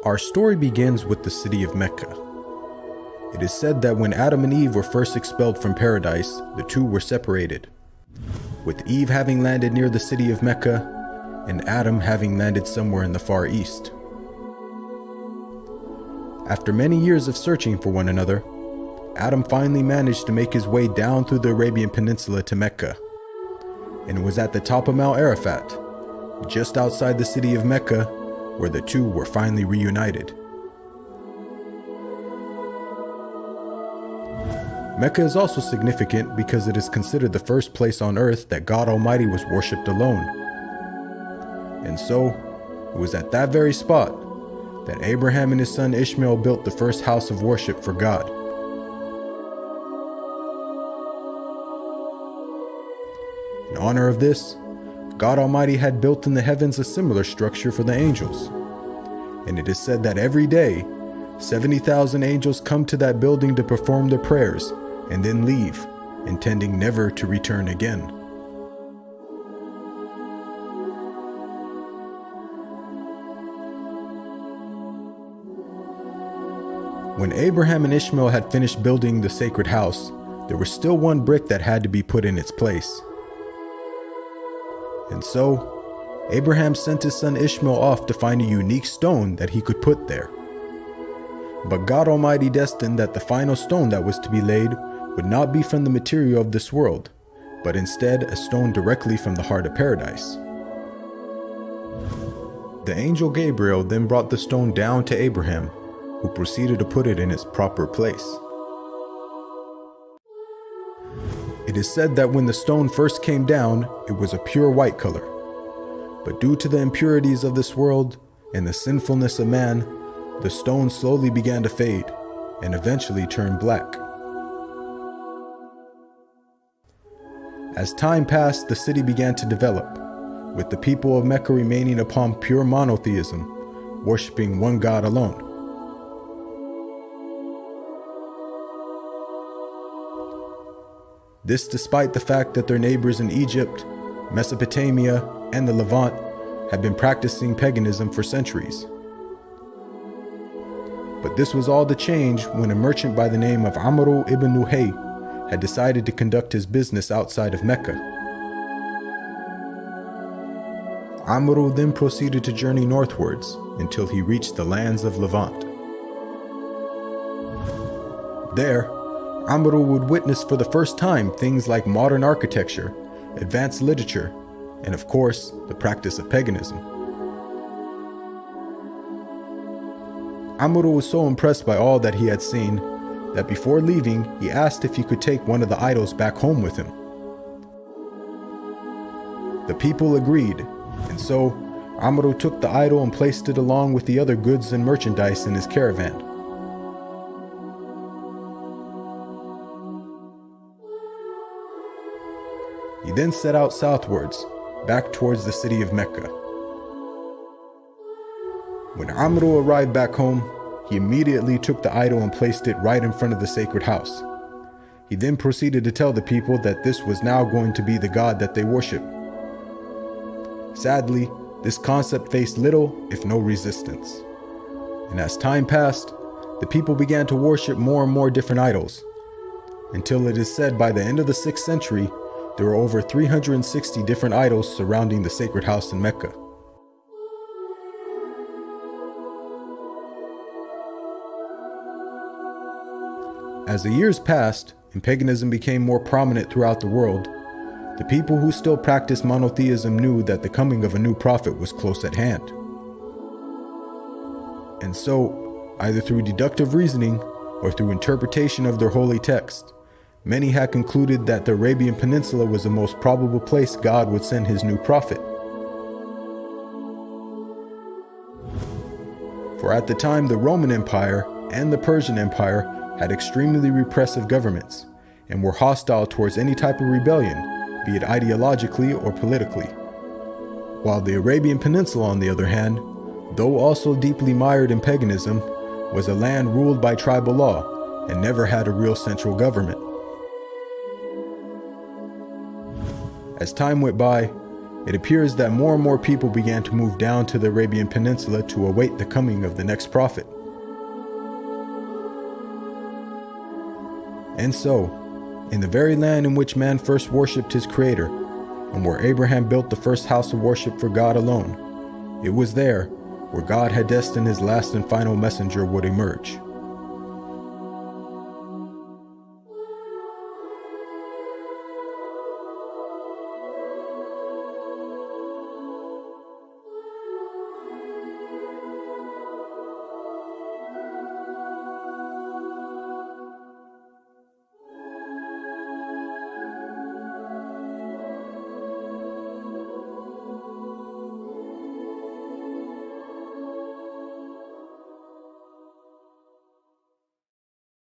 Our story begins with the city of Mecca. It is said that when Adam and Eve were first expelled from paradise, the two were separated, with Eve having landed near the city of Mecca and Adam having landed somewhere in the Far East. After many years of searching for one another, Adam finally managed to make his way down through the Arabian Peninsula to Mecca, and it was at the top of Mount Arafat, just outside the city of Mecca, where the two were finally reunited. Mecca is also significant because it is considered the first place on earth that God Almighty was worshipped alone. And so, it was at that very spot that Abraham and his son Ishmael built the first house of worship for God. In honor of this, God Almighty had built in the heavens a similar structure for the angels. And it is said that every day, 70,000 angels come to that building to perform their prayers and then leave, intending never to return again. When Abraham and Ishmael had finished building the sacred house, there was still one brick that had to be put in its place. And so, Abraham sent his son Ishmael off to find a unique stone that he could put there. But God Almighty destined that the final stone that was to be laid would not be from the material of this world, but instead a stone directly from the heart of paradise. The angel Gabriel then brought the stone down to Abraham, who proceeded to put it in its proper place. It is said that when the stone first came down, it was a pure white color. But due to the impurities of this world and the sinfulness of man, the stone slowly began to fade and eventually turned black. As time passed, the city began to develop, with the people of Mecca remaining upon pure monotheism, worshiping one God alone. This despite the fact that their neighbors in Egypt, Mesopotamia, and the Levant had been practicing paganism for centuries. But this was all to change when a merchant by the name of Amr ibn Nuhay had decided to conduct his business outside of Mecca. Amr then proceeded to journey northwards until he reached the lands of Levant. There, Amr would witness for the first time things like modern architecture, advanced literature, and of course, the practice of paganism. Amr was so impressed by all that he had seen that before leaving, he asked if he could take one of the idols back home with him. The people agreed, and so Amr took the idol and placed it along with the other goods and merchandise in his caravan. He then set out southwards, back towards the city of Mecca. When Amr arrived back home, he immediately took the idol and placed it right in front of the sacred house. He then proceeded to tell the people that this was now going to be the God that they worship. Sadly, this concept faced little, if no resistance. And as time passed, the people began to worship more and more different idols, until it is said by the end of the 6th century, there were over 360 different idols surrounding the sacred house in Mecca. As the years passed and paganism became more prominent throughout the world, the people who still practiced monotheism knew that the coming of a new prophet was close at hand. And so, either through deductive reasoning or through interpretation of their holy text, many had concluded that the Arabian Peninsula was the most probable place God would send his new prophet. For at the time, the Roman Empire and the Persian Empire had extremely repressive governments and were hostile towards any type of rebellion, be it ideologically or politically. While the Arabian Peninsula, on the other hand, though also deeply mired in paganism, was a land ruled by tribal law and never had a real central government. As time went by, it appears that more and more people began to move down to the Arabian Peninsula to await the coming of the next prophet. And so, in the very land in which man first worshipped his Creator, and where Abraham built the first house of worship for God alone, it was there where God had destined his last and final messenger would emerge.